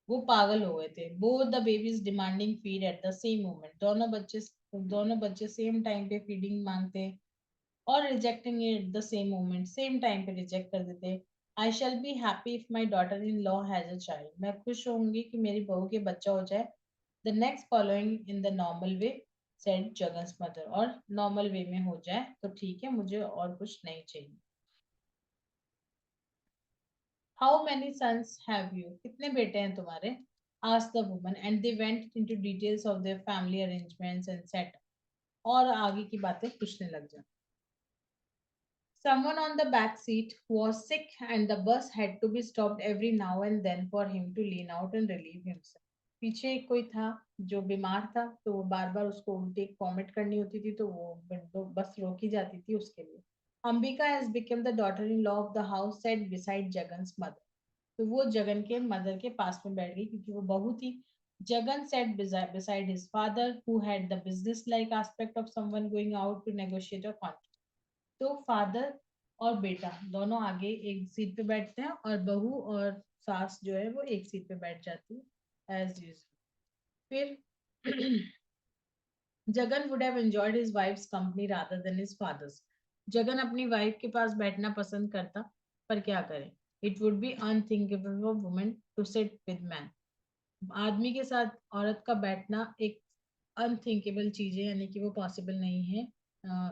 वो पागल हो गए थे। Both the babies demanding feed at the same moment, दोनों बच्चे सेम टाइम पे फीडिंग मांगते, और rejecting at the same moment, same time पे रिजेक्ट कर देते। I shall be happy if my daughter in law has a child, मैं खुश होंगी कि मेरी बहू के बच्चा हो जाए। The next following in the normal way, said Jagan's mother, और नॉर्मल वे में हो जाए तो ठीक है, मुझे और कुछ नहीं चाहिए। How many sons have you, कितने बेटे हैं तुम्हारे? Asked the woman, and they went into details of their family arrangements and set, और आगे की बातें पूछने लग जाए। Someone on the back seat was sick and the bus had to be stopped every now and then for him to lean out and relieve himself. पीछे कोई था जो बीमार था, तो वो बार बार उसको उल्टी वॉमिट करनी होती थी, तो वो विंडो बस रोकी जाती थी उसके लिए। Ambika has become the daughter in law of the house, sat beside Jagan's mother, तो वो जगन के मदर के पास में बैठ गई क्योंकि वो बहू थी। Jagan set beside his father who had the business like aspect of someone going out to negotiate a contract, तो फादर और बेटा दोनों आगे एक सीट पे बैठते हैं, और बहू और सास जो है वो एक सीट पे बैठ जाती है एज यूजुअल। फिर Jagan would have enjoyed his wives company rather than his father's, Jagan अपनी वाइफ के पास बैठना पसंद करता, पर क्या करें, it would be unthinkable for women to sit with man, आदमी के साथ औरत का बैठना एक अनथिंकेबल चीज है, यानी कि वो पॉसिबल नहीं है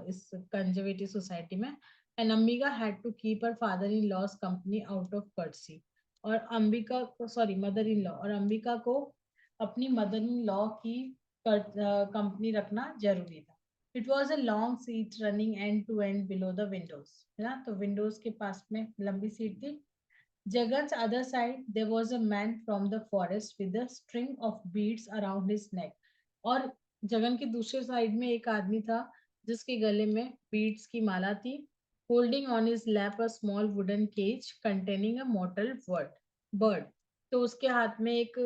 इस कंजर्वेटिव सोसाइटी में। And Ambika had to keep her father in law's company out of courtesy, और अंबिका को, सॉरी, मदर इन लॉ, और अंबिका को अपनी मदर इन लॉ की कंपनी रखना जरूरी था। It was a long seat running end to end below the windows, है ना, तो विंडोज के पास में लंबी सीट थी। Jagan's other side, there was a man from the forest with a string of beads around his neck. और जगन के दूसरे साइड में एक आदमी था जिसके गले में बीड्स की माला थी। Holding on his lap a small wooden cage containing a mortal bird. तो उसके हाथ में एक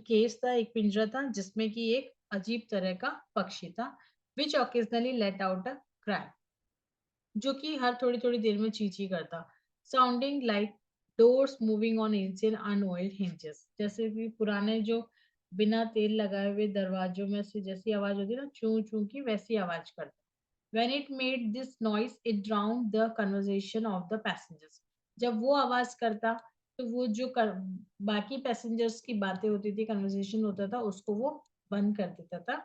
केस था, एक पिंजरा था जिसमें कि एक अजीब तरह का पक्षी था, which occasionally let out a cry, जो कि हर थोड़ी थोड़ी देर में चींची करता। Sounding like doors moving on ancient unoiled hinges, जैसे भी पुराने जो बिना तेल लगाए हुए दरवाजों में से जैसी आवाज होती है ना, चू चू की, वैसी आवाज करता। When it made this noise, it drowned the conversation of the passengers. जब वो आवाज करता तो वो जो बाकी पैसेंजर्स की बातें होती थी, कन्वर्सेशन होता था, उसको वो बंद कर देता था।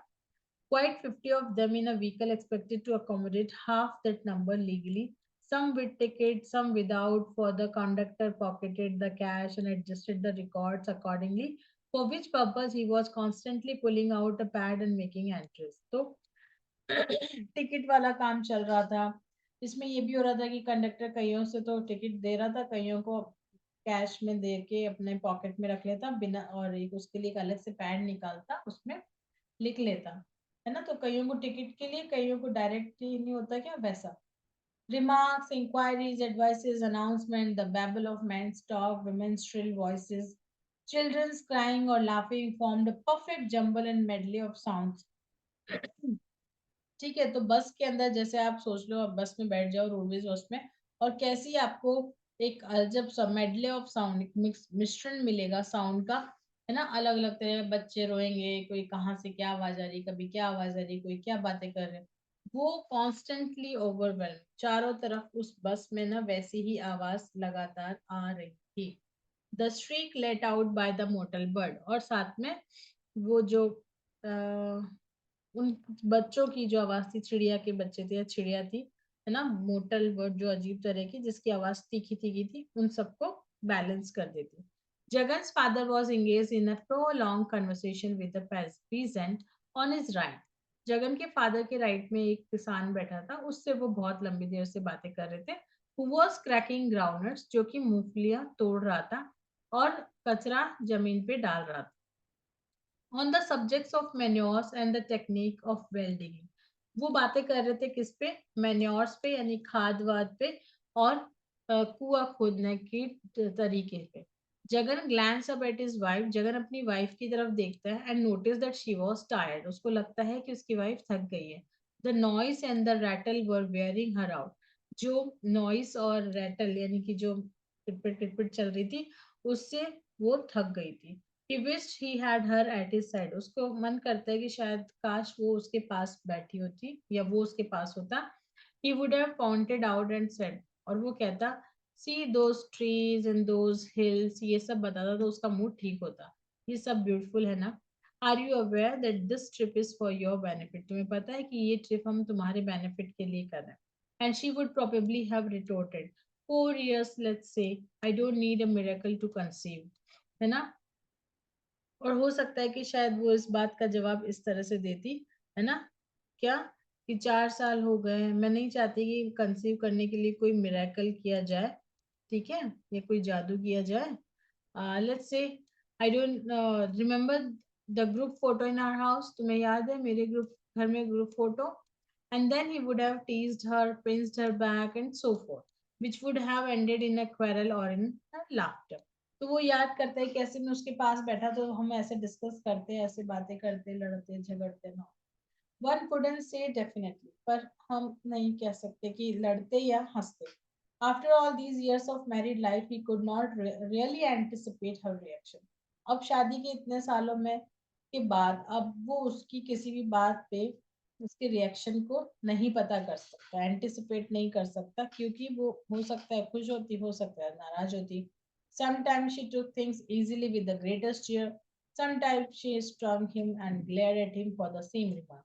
Quite 50 of them in a vehicle expected to accommodate half that number legally, some with tickets, some without, for the conductor pocketed the cash and adjusted the records accordingly, for which purpose he was constantly pulling out a pad and making entries. तो ticket वाला काम चल रहा था। इसमें ये भी हो रहा था कि कंडक्टर कईयों से तो टिकट दे रहा था, कईयों को कैश में दे के अपने पॉकेट में रख लेता बिना, और एक उसके लिए एक अलग से पैड निकालता, उसमें लिख लेता, है ना, तो कईयों को टिकट के लिए, कईयों को डायरेक्ट ही नहीं होता क्या वैसा। Remarks, inquiries, advices, announcement, the babble of men's talk, women's shrill voices, children's crying or laughing formed a perfect jumble and medley of sounds. ठीक है, तो बस के अंदर जैसे आप सोच लो, आप बस में बैठ जाओ रोडवेज बस में, और कैसी आपको एक जब मेडले ऑफ साउंड मिश्रण मिलेगा साउंड का, है ना, अलग अलग तरह के बच्चे रोएंगे, कोई कहाँ से क्या आवाज आ रही, कभी क्या आवाज आ रही, कोई क्या बातें कर रहे हैं, वो कॉन्स्टेंटली ओवरवेल्म, चारों तरफ उस बस में ना वैसी ही आवाज लगातार आ रही थी। The streak let out by the mottled bird, और साथ में वो जो उन बच्चों की जो आवाज थी, चिड़िया के बच्चे थे या चिड़िया थी, है ना, मोटल वर्ड जो अजीब तरह की जिसकी आवाज तीखी तीखी थी, उन सबको बैलेंस कर देती। Jagan's father was engage in a prolong conversation with the peasant on his right. Jagan के फादर के राइट में एक किसान बैठा था, उससे वो बहुत लंबी देर से बातें कर रहे थे। who was cracking groundnuts, जो कि मूंगफलियां तोड़ रहा था और कचरा जमीन पे डाल रहा था। On the subjects of manures and the technique of well digging, वो बातें कर रहे थे किस पे, मैन्योर्स पे यानी खाद वाद पे, और कुआं खोदने की तरीके पे। Jagan glance up at his wife, Jagan अपनी वाइफ की तरफ देखता है and notice that she was tired, उसको लगता है कि उसकी वाइफ थक गई है। The noise and the rattle were wearing her out, जो नॉइस और रैटल यानी कि जो टिटपिट टिटपिट चल रही थी, उससे वो थक गई थी। He wished he had her at his side. उसको मन करता है कि शायद काश वो उसके पास बैठी होती या वो उसके पास होता। He would have pointed out and said, और वो कहता, see those trees and those hills, ये सब बताता तो उसका मूड ठीक होता। ये सब ब्यूटीफुल है ना। Are you aware that this trip is for your benefit? तुम्हें पता है कि ये ट्रिप हम तुम्हारे बेनिफिट के लिए कर रहे हैं। And she would probably have retorted, 4 years, let's say, I don't need a miracle to conceive. है ना। और हो सकता है कि शायद वो इस बात का जवाब इस तरह से देती, है ना, क्या, कि 4 साल हो गए हैं, मैं नहीं चाहती कि कंसीव करने के लिए कोई मिरेकल किया जाए, ठीक है, या कोई जादू किया जाए। Let's say, I don't remember the group photo in our house, तुम्हें याद है मेरे ग्रुप घर में group photo, and then he would have teased her, pinched her back and so forth, which would have ended in a quarrel or in a laughter. तो वो याद करता है कैसे मैं उसके पास बैठा तो हम ऐसे डिस्कस करते, ऐसे बातें करते, लड़ते झगड़ते ना। वन कुडंट से डेफिनेटली, पर हम नहीं कह सकते कि लड़ते या हंसते। After all these years of married life he could not really anticipate her reaction. अब शादी के इतने सालों में के बाद अब वो उसकी किसी भी बात पे उसके रिएक्शन को नहीं पता कर सकता, एंटिसिपेट नहीं कर सकता, क्योंकि वो हो सकता है खुश होती, हो सकता है नाराज होती। Sometimes she took things easily with the greatest cheer. Sometimes she strung him and glared at him for the same remark.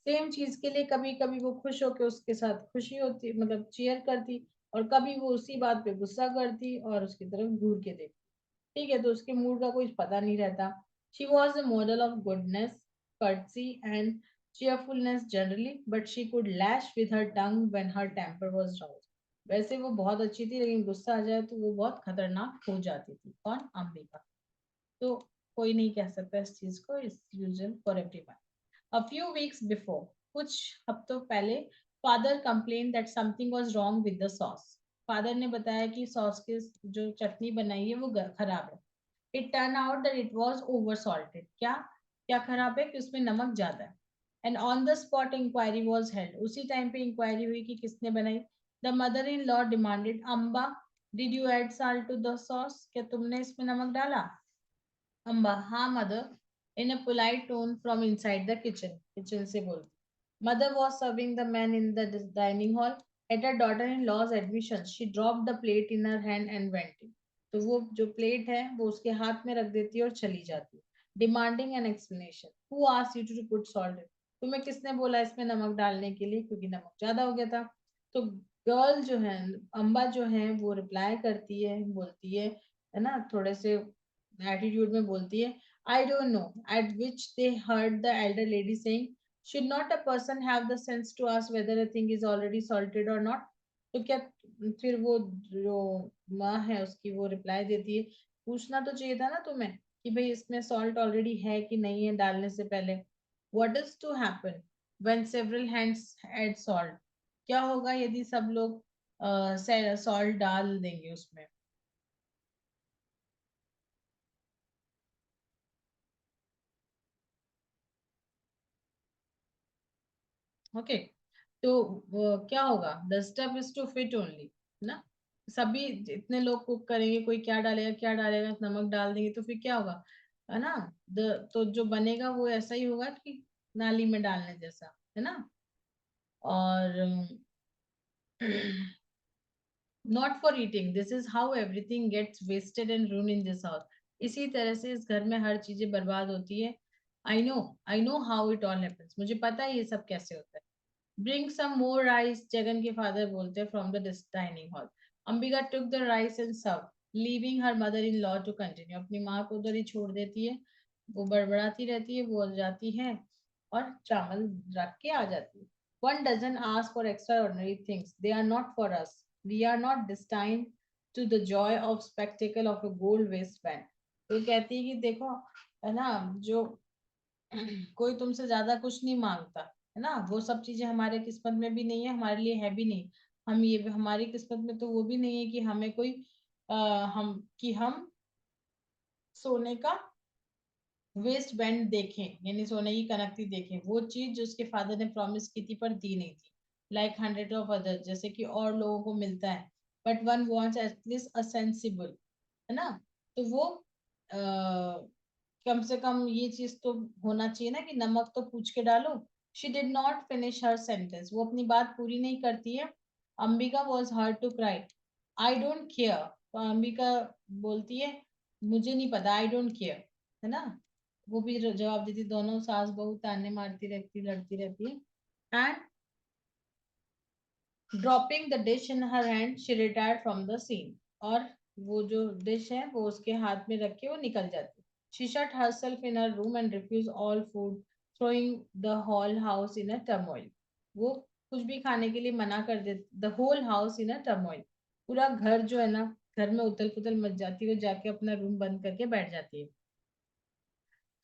Same चीज के लिए कभी कभी वो खुश होकर उसके साथ खुशी होती, मतलब चीयर करती, और कभी वो उसी बात पे गुस्सा करती और उसकी तरफ घूर के देखती। ठीक है, तो उसके मूड का कुछ पता नहीं रहता। She was a model of goodness, courtesy and cheerfulness generally, but she could lash with her tongue when her temper was roused. वैसे वो बहुत अच्छी थी, लेकिन गुस्सा आ जाए तो वो बहुत खतरनाक हो जाती थी। कौन, अंबिका। तो कोई नहीं कह सकता इस चीज को, इस usual for everyone. A few weeks before, कुछ हफ्तों पहले, father complained that something was wrong with the sauce. Father ने बताया कि सॉस की जो चटनी बनाई है वो खराब है। It turned out that it was over salted. क्या क्या खराब है, कि उसमें नमक ज्यादा है। And on the spot inquiry was held. उसी टाइम पे इंक्वायरी हुई कि किसने बनाई। The mother-in-law demanded, Amba, did you add salt to the sauce? क्या तुमने इसमें नमक डाला? अम्बा, हाँ mother, in a polite tone from inside the kitchen. Kitchen से बोलती। Mother was serving the man in the dining hall. At her daughter-in-law's admission, she dropped the plate in her hand and went in. तो वो जो plate है वो उसके हाथ में रख देती है और चली जाती है। Demanding an explanation. Who asked you to put salt? तुम्हें किसने बोला इसमें नमक डालने के लिए, क्योंकि नमक ज्यादा हो गया था। तो गर्ल जो है, अम्बा जो है, वो रिप्लाई करती है, बोलती है ना, थोड़े से एटीट्यूड में बोलती है, I don't know, at which they heard the elder lady saying, should not a person have the sense to ask whether a thing is already salted और नॉट। तो क्या, फिर वो जो माँ है उसकी वो रिप्लाई देती है, पूछना तो चाहिए था ना तुम्हें कि भाई इसमें सॉल्ट ऑलरेडी है कि नहीं है डालने से पहले। What is to happen when several hands add salt, क्या होगा यदि सब लोग सॉल्ट डाल देंगे उसमें। ओके, तो क्या होगा, the stuff is to fit only, ना। सभी इतने लोग कुक करेंगे, कोई क्या डालेगा क्या डालेगा, नमक डाल देंगे तो फिर क्या होगा, है ना। तो जो बनेगा वो ऐसा ही होगा कि नाली में डालने जैसा, है ना। और not for eating, this is how everything gets wasted and ruin in this house. इसी तरह से इस घर में हर चीजें बर्बाद होती है। I know how it all happens, मुझे पता है ये सब कैसे होता है। Bring some more rice, Jagan के फादर बोलते हैं from the dining hall. Ambika took the rice and serve, leaving her mother in law to continue. अपनी माँ को उधर ही छोड़ देती है, वो बड़बड़ाती रहती है, वो जाती है और चावल रख के आ जाती है। One doesn't ask for extraordinary things. They are not for us. We are not destined to the joy of spectacle of a gold waistband. तो कहती है कि देखो, है ना, जो कोई तुमसे ज्यादा कुछ नहीं मांगता, है ना, वो सब चीजें हमारे किस्मत में भी नहीं है, हमारे लिए है भी नहीं। हम ये हमारी किस्मत में तो वो भी नहीं है कि हमें कोई हम सोने का वेस्ट बैंड देखें, यानी सोने की कनकती देखें, वो चीज जो उसके फादर ने प्रॉमिस की थी पर दी नहीं थी। लाइक हंड्रेड ऑफ अदर, जैसे कि और लोगों को मिलता है, but one wants at least a sensible, है ना। तो वो कम से कम ये चीज तो होना चाहिए ना कि नमक तो पूछ के डालो। She did not finish her sentence, वो अपनी बात पूरी नहीं करती है। Ambika was heard to cry, I don't care. तो अंबिका बोलती है, मुझे नहीं पता, आई डोंट केयर, है ना। वो भी जवाब देती, दोनों सास बहू ताने मारती रहती, लड़ती रहती है। And dropping the dish in her hand she retired from the scene. और वो जो डिश है वो उसके हाथ में रख के वो निकल जाती। She shut herself in her room and refuse all food, throwing the whole house in a turmoil. वो कुछ भी खाने के लिए मना कर दे, the whole house in a turmoil. पूरा घर जो है ना, घर में उथल पुथल मच जाती है, वो जाके अपना रूम बंद करके बैठ जाती है।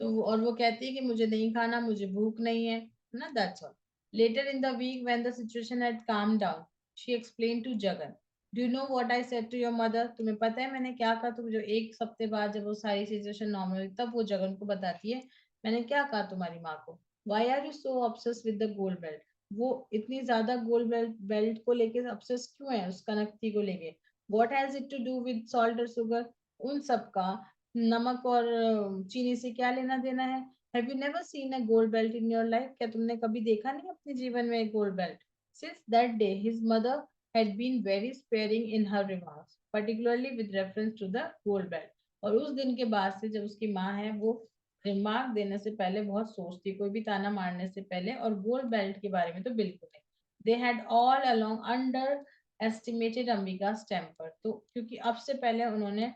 तो और वो कहती है कि मुझे नहीं खाना, मुझे भूख नहीं है, ना, that's all. Later in the week when the situation had calm down, she explain to Jagan, do you know what I said to your mother, तुम्हें पता है मैंने क्या कहा, तुम जो एक हफ्ते बाद जब वो सारी सिचुएशन नॉर्मल हुई तब वो जगन को बताती है, मैंने क्या कहा तुम्हारी माँ को। Why are you so obsess with the gold belt, वो इतनी ज्यादा गोल्ड बेल्ट को लेके ऑब्सेस क्यों है, उस कनकती को लेके। What has it to do with salt और शुगर, उन सब का नमक और चीनी से क्या लेना देना है। Have you never seen a gold belt in your life, क्या तुमने कभी देखा नहीं अपने जीवन में एक gold belt. Since that day his mother had been very sparing in her remarks, particularly with reference to the gold belt. और उस दिन के बाद से जब उसकी माँ है वो रिमार्क देने से पहले बहुत सोचती, कोई भी ताना मारने से पहले, और गोल्ड बेल्ट के बारे में तो बिल्कुल नहीं। They had all along under estimated Ambika's temper, तो क्योंकि अब से पहले उन्होंने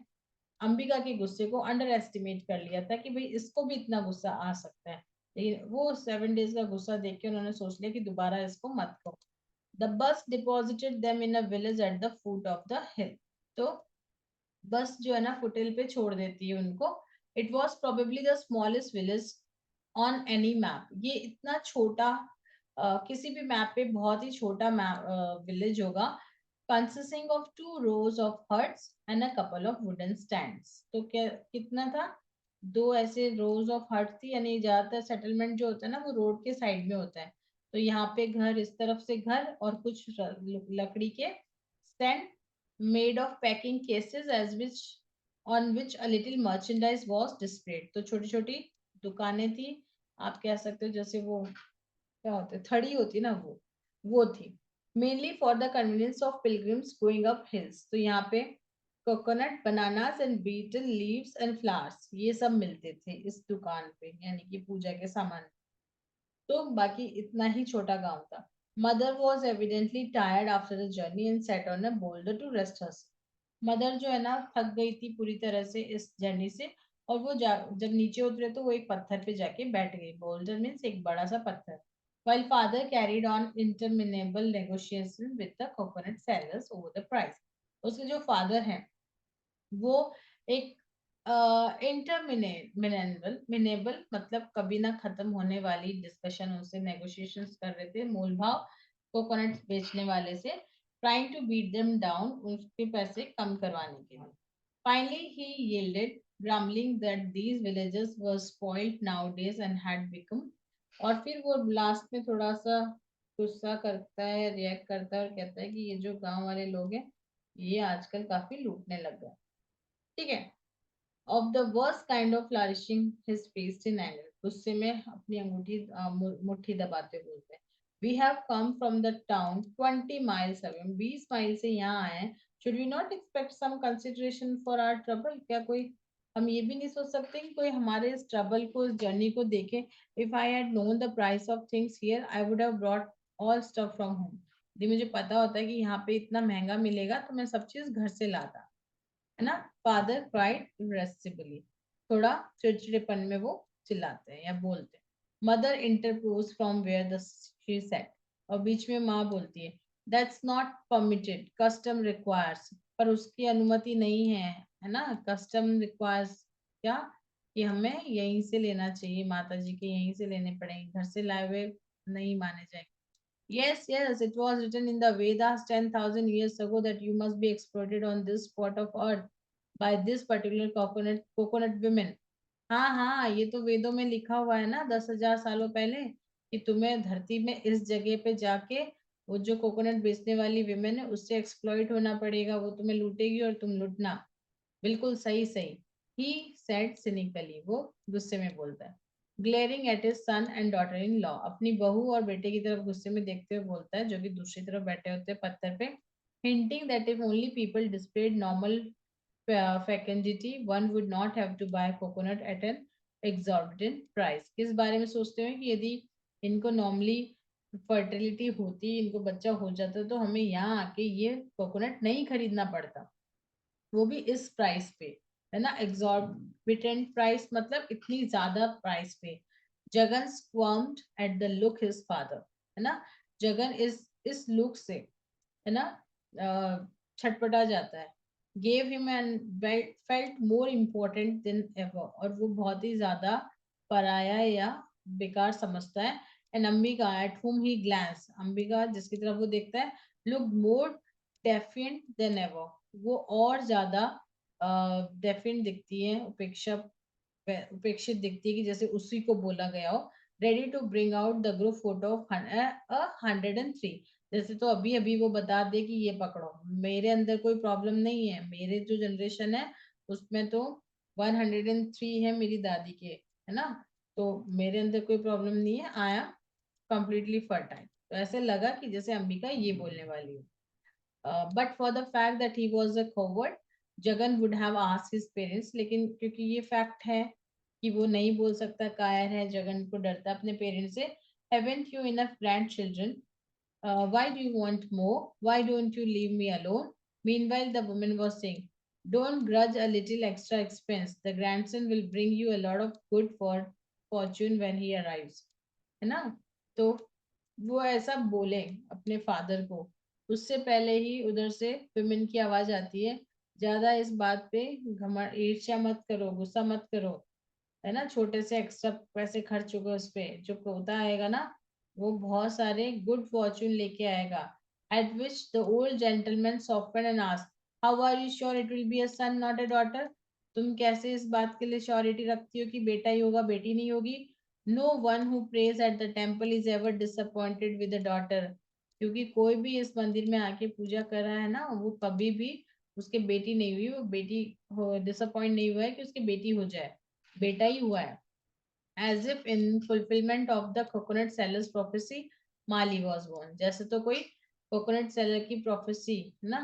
अंबिका के गुस्से को अंडर एस्टिमेट कर लिया था कि भाई इसको भी इतना गुस्सा आ सकता है, लेकिन वो 7 डेज का गुस्सा देख के उन्होंने सोच लिया कि दोबारा इसको मत करो। The bus deposited them in a village at the foot of the हिल, तो बस जो है ना फुटहिल पे छोड़ देती है उनको। It was probably the smallest village on any map, ये इतना छोटा किसी भी मैप पे बहुत ही छोटा मैप विलेज होगा, consisting of 2 rows of huts and a couple of wooden stands। तो क्या कितना था, दो ऐसे रोज ऑफ हट थी, यानी ज्यादातर सेटलमेंट जो होता है ना वो रोड के साइड में होता है। तो यहाँ पे घर, इस तरफ से घर, और कुछ लकड़ी के stand made of packing cases as which on which a little merchandise was displayed. तो छोटी छोटी दुकानें थी, आप कह सकते हो जैसे वो क्या होते हैं, थड़ी होती है ना, वो थी। Mainly for the convenience of pilgrims going up hills, तो यहाँ पे coconut, bananas and betel leaves and flowers ये सब मिलते थे इस दुकान पे, यानी कि पूजा के सामान। तो बाकी इतना ही छोटा गांव था। Mother was evidently tired after the journey and set on a boulder to rest her. Mother जो है ना थक गई थी पूरी तरह से इस जर्नी से, और वो जब नीचे उतरे तो वो एक पत्थर पे जाके बैठ गई। बोल्डर मीन्स एक बड़ा सा पत्थर। while father carried on interminable negotiation with the coconut sellers over the price, उसके जो फादर हैं वो एक इंटरमिनेबल मिनेबल मतलब कभी ना खत्म होने वाली डिस्कशन उनसे नेगोशिएशंस कर रहे थे, मोल भाव कोकोनट बेचने वाले से, trying to beat them down, उसके पैसे कम करवाने के लिए। Finally he yielded, grumbling that these villages were spoiled nowadays and had become, और फिर वो लास्ट में थोड़ा सा गुस्सा करता है, रिएक्ट करता है और कहता है कि ये जो गांव वाले लोग हैं ये आजकल काफी लूटने लग गए। ठीक है। Of the worst kind of flourishing his face in anger, गुस्से में अपनी अंगूठी मुट्ठी दबाते बोलते हैं, we have come from the town 20 miles away, 20 mile से यहाँ आए हैं, should we not expect some consideration for our trouble, क्या कोई हम ये भी नहीं सोच सकते कि कोई हमारे इस ट्रबल को, इस जर्नी को देखे। If I had known the price of things here I would have brought all stuff from home, यदि मुझे पता होता है कि यहाँ पे इतना महंगा मिलेगा तो मैं सब चीज घर से लाता, है ना। फादर क्राइड irascibly, थोड़ा चिड़चिड़ेपन में वो चिल्लाते हैं या बोलते हैं। Mother interpose from where the she set, और बीच में माँ बोलती है, that's not permitted, custom requires, पर उसकी अनुमति नहीं है ना। कस्टम रिक्वायर्स क्या, कि हमें यहीं से लेना चाहिए, माता जी के यहीं से लेने पड़ेंगे, घर से लाए हुए नहीं माने जाएंगे। Yes, yes, it was written in the Vedas 10,000 years ago that you must be exploited on this spot of earth by this particular coconut women. हाँ हाँ, ये तो वेदों में लिखा हुआ है ना 10,000 सालों पहले, कि तुम्हें धरती में इस जगह पे जाके वो जो कोकोनट बेचने वाली विमेन है उससे एक्सप्लॉइट होना पड़ेगा, वो तुम्हें लूटेगी और तुम लूटना। बिल्कुल सही सही। ही सेड सिनिकली, वो गुस्से में बोलता है। Glaring at his son and daughter in law, अपनी बहू और बेटे की तरफ गुस्से में देखते हुए बोलता है, जो कि दूसरी तरफ बैठे होते हैं पत्थर पे। Hinting that if only people displayed normal fecundity one would not have to buy coconut at an exorbitant price, किस बारे में सोचते हैं कि यदि इनको नॉर्मली फर्टिलिटी होती, इनको बच्चा हो जाता तो हमें यहाँ आके ये कोकोनट नहीं खरीदना पड़ता, वो भी इस प्राइस पे, है ना। एग्जॉर्बिटेंट प्राइस मतलब इतनी ज्यादा प्राइस पे। Jagan squirmed at the look his father, है ना। जगन इस लुक से, है ना, छटपटा जाता है। Gave him and felt more important then ever, और वो बहुत ही ज्यादा पराया या बेकार समझता है। एंड अंबिका एट हुम ही ग्लैंस, अंबिका जिसकी तरफ वो देखता है, look more defiant then ever, वो और ज्यादा डेफिएंट दिखती है, उपेक्षित दिखती है, कि जैसे उसी को बोला गया हो। Ready to bring out the group photo of 103, जैसे तो अभी अभी वो बता दे कि ये पकड़ो, मेरे अंदर कोई प्रॉब्लम नहीं है, मेरे जो जनरेशन है उसमें तो 103 है मेरी दादी के, है ना, तो मेरे अंदर कोई प्रॉब्लम नहीं है, आई एम कम्प्लीटली फर्टाइल। तो ऐसे लगा कि जैसे अंबिका ये बोलने वाली है। But for the fact that he was a covered, Jagan would have asked his parents, लेकिन क्योंकि ये फैक्ट है कि वो नहीं बोल सकता, कायर है, जगन को डरता अपने पेरेंट्स से। Haven't you enough grand children, why do you want more, why don't you leave me alone? Meanwhile the woman was saying, don't grudge a little extra expense, the grandson will bring you a lot of good for fortune when he arrives, है ना। तो वो ऐसा बोले अपने father को, उससे पहले ही उधर से विमेन की आवाज आती है, ज्यादा इस बात पे घमंड ईर्ष्या मत करो, गुस्सा मत करो, है ना, छोटे से एक्स्ट्रा पैसे खर्च हो गए उस पे, जो पोता आएगा ना वो बहुत सारे गुड फॉर्चून लेके आएगा। At which the old gentleman softened and asked, how are you sure it will be a son not a daughter, तुम कैसे इस बात के लिए श्योरिटी रखती हो कि बेटा ही होगा, बेटी नहीं होगी। No one who prays at the temple is ever disappointed with a daughter, क्योंकि कोई भी इस मंदिर में आके पूजा कर रहा है ना वो कभी भी उसके बेटी नहीं हुई, वो बेटी हो डिसअपॉइंट नहीं हुआ है कि उसकी बेटी हो जाए, बेटा ही हुआ है। As if in fulfillment of the coconut seller's prophecy, Mali was born. जैसे तो कोई coconut seller की prophecy है ना,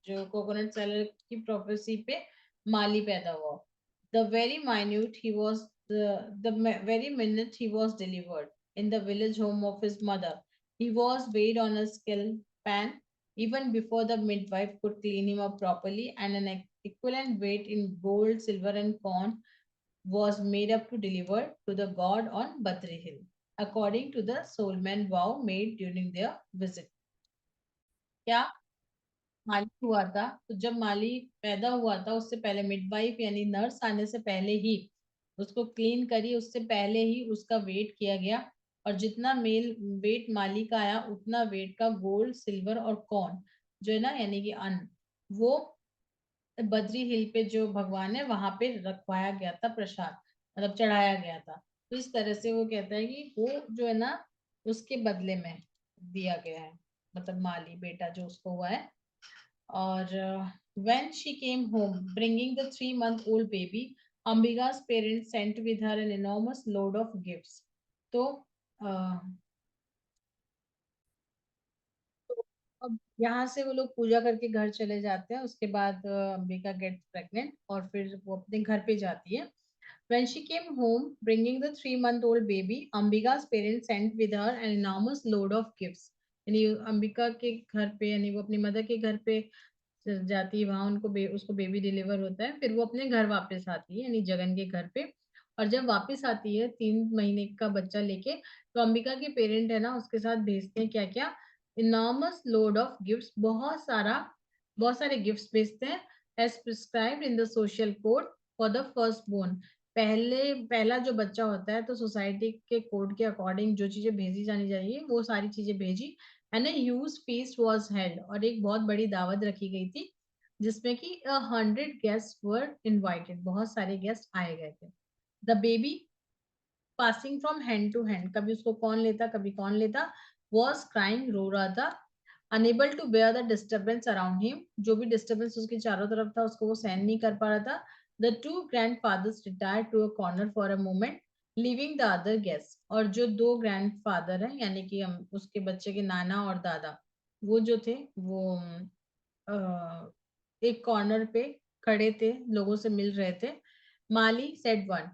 जो coconut seller की prophecy पे माली पैदा हुआ। The very minute he was very minute he was delivered in the village home of his mother, he was weighed on a scale pan even before the midwife could clean him up properly, and an equivalent weight in gold, silver, and corn was made up to deliver to the god on Badri Hill, according to the soulman vow made during their visit. क्या माली हुआ था, तो जब माली पैदा हुआ था उससे पहले मिडवाइफ यानी नर्स आने से पहले ही उसको क्लीन करी, उससे पहले ही उसका वेट किया गया, और जितना मेल वेट माली का आया उतना वेट का गोल्ड, सिल्वर और कॉर्न जो है ना यानी कि अन्न, वो बद्री हिल पे जो भगवान है वहां पे रखवाया गया था, प्रसाद मतलब चढ़ाया गया था। तो इस तरह से वो कहता है कि वो जो है ना उसके बदले में दिया गया है, मतलब माली बेटा जो उसको हुआ है। और when she came home bringing the 3-month-old baby, Ambika's parents sent with her an enormous load of gifts. तो uh, अब यहाँ से वो लोग पूजा करके घर चले जाते हैं। उसके बाद अंबिका गेट्स प्रेग्नेंट और फिर वो अपने घर पे जाती है। When she came home bringing the 3-month-old baby, Ambika's parents sent with her an enormous load of gifts. यानी अंबिका के घर पे, यानी वो अपनी मदर के घर पे जाती है, वहां उनको उसको बेबी डिलीवर होता है, फिर वो अपने घर वापस आती है यानी जगन के घर पे। और जब वापस आती है 3 महीने का बच्चा लेके, तो अंबिका के पेरेंट है ना उसके साथ भेजते हैं क्या क्या, इनॉर्मस लोड ऑफ गिफ्ट्स, बहुत सारे गिफ्ट्स भेजते हैं। As prescribed in the social code for the first born. पहला जो बच्चा होता है तो सोसाइटी के कोड के अकॉर्डिंग जो चीजें भेजी जानी चाहिए वो सारी चीजें भेजी। And a huge feast was held, और एक बहुत बड़ी दावत रखी गई थी जिसमें कि 100 गेस्ट वर इनवाइटेड, बहुत सारे गेस्ट आए गए थे। The baby passing from hand to hand, कभी उसको कौन लेता कभी कौन लेता, वॉज क्राइंग, रो रहा था। Unable to bear the disturbance around him, जो भी डिस्टर्बेंस उसके चारों तरफ था उसको वो सहन नहीं कर पा रहा था। The two grandfathers retired to a corner for a moment, leaving the other guest, और जो दो ग्रैंड फादर हैं यानी कि हम उसके बच्चे के नाना और दादा, वो जो थे वो एक कॉर्नर पे खड़े थे, लोगों से मिल रहे थे। माली सेड वन,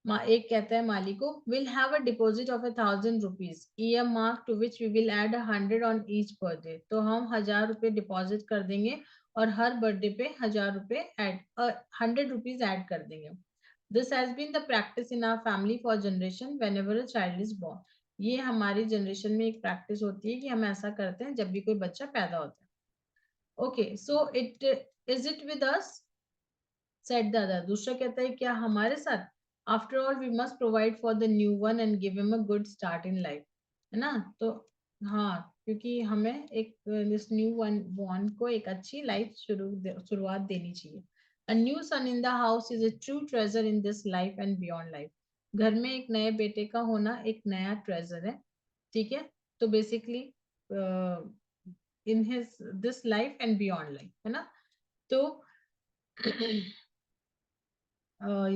एक कहता है माली को, will have a deposit of 1,000 rupees earmark to which we will add 100 on each birthday, तो हम 1,000 रुपए डिपॉजिट कर देंगे और हर बर्थडे पे 1,000 रुपए ऐड, 100 रुपीज ऐड कर देंगे। This has been the practice in our family for generation whenever a child is born. ये हमारी जनरेशन में एक प्रैक्टिस होती है कि हम ऐसा करते हैं जब भी कोई बच्चा पैदा होता है। Okay, so it is it with us, said dada. दूसरा कहता है क्या हमारे साथ, after all we must provide for the new one and give him a good start in life, है ना। तो हाँ, क्योंकि हमें एक दिस न्यू वन बॉर्न को एक अच्छी लाइफ शुरुआत देनी चाहिए। A new son in the house is a true treasure in this life and beyond life. घर में एक नए बेटे का होना एक नया ट्रेजर है, ठीक है। तो basically in his this life and beyond life, है ना। तो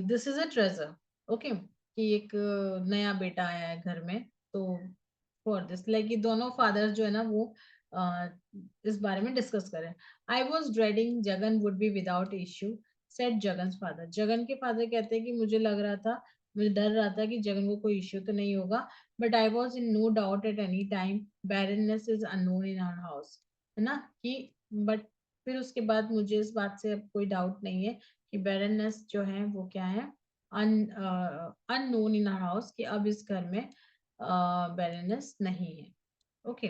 this is a treasure, okay, कि एक नया बेटा आया है घर में। तो फॉर दिस लाइक ये दोनों फादर जो है ना वो इस बारे में डिस्कस करें। I was dreading Jagan would be without issue, set Jagan father. Jagan के फादर कहते हैं कि मुझे लग रहा था, मुझे डर रहा था कि जगन को कोई इश्यू तो नहीं होगा। But I was in no doubt at any time, barrenness is unknown in our house, है ना कि, बट फिर उसके बाद मुझे इस बात से अब कोई डाउट नहीं है कि बैरनेस जो है वो क्या है, अननोन इन आवर हाउस, कि अब इस घर में बैरनेस नहीं है। Okay,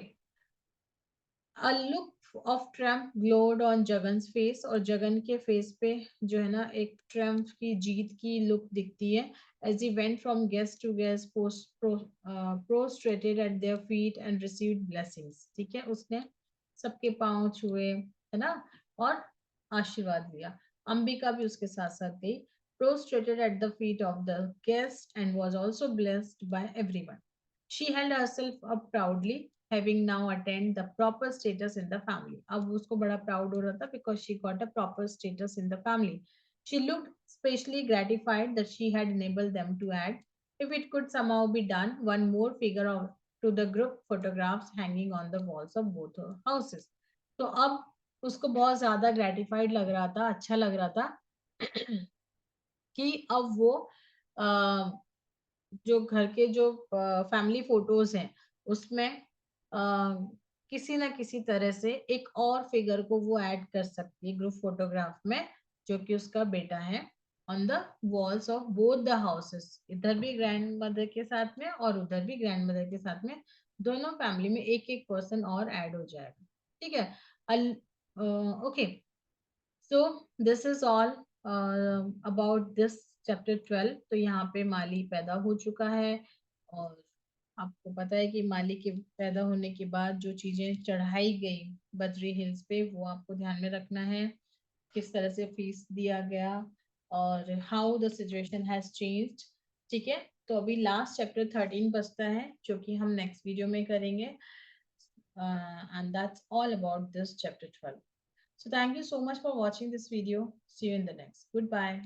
a look of triumph glowed on Jagan's face, और जगन के फेस पे जो है ना एक ट्रम्प की जीत की लुक दिखती है। As he went from guest to guest prostrated at their feet and received blessings, ठीक है, उसने सबके पांव छुए, है ना, और आशीर्वाद लिया। अंबिका भी उसके साथ साथ गई, prostrated at the feet of the guest and was also blessed by everyone. She held herself up proudly, having now attained the proper status in the family. अब उसको बड़ा proud हो रहा था because she got a proper status in the family. She looked especially gratified that she had enabled them to add, if it could somehow be done, one more figure of to the group photographs hanging on the walls of both her houses. तो अब उसको बहुत ज्यादा gratified लग रहा था, अच्छा लग रहा था कि अब वो जो घर के जो फैमिली फोटोज हैं उसमें किसी ना किसी तरह से एक और फिगर को वो ऐड कर सकती है ग्रुप फोटोग्राफ में, जो कि उसका बेटा है, on the walls of both the houses, इधर भी ग्रैंड मदर के साथ में और उधर भी ग्रैंड मदर के साथ में, दोनों फैमिली में एक एक पर्सन और ऐड हो जाएगा, ठीक है। Okay, so this is all about this chapter 12। तो यहाँ पे माली पैदा हो चुका है, और आपको पता है कि माली के पैदा होने के बाद जो चीजें चढ़ाई गई बद्री हिल्स पे वो आपको ध्यान में रखना है, किस तरह से फीस दिया गया और how the situation has changed, ठीक है। तो अभी लास्ट चैप्टर 13 बचता है जो कि हम नेक्स्ट वीडियो में करेंगे, and that's all about this chapter 12. So thank you so much for watching this video. See you in the next. Goodbye.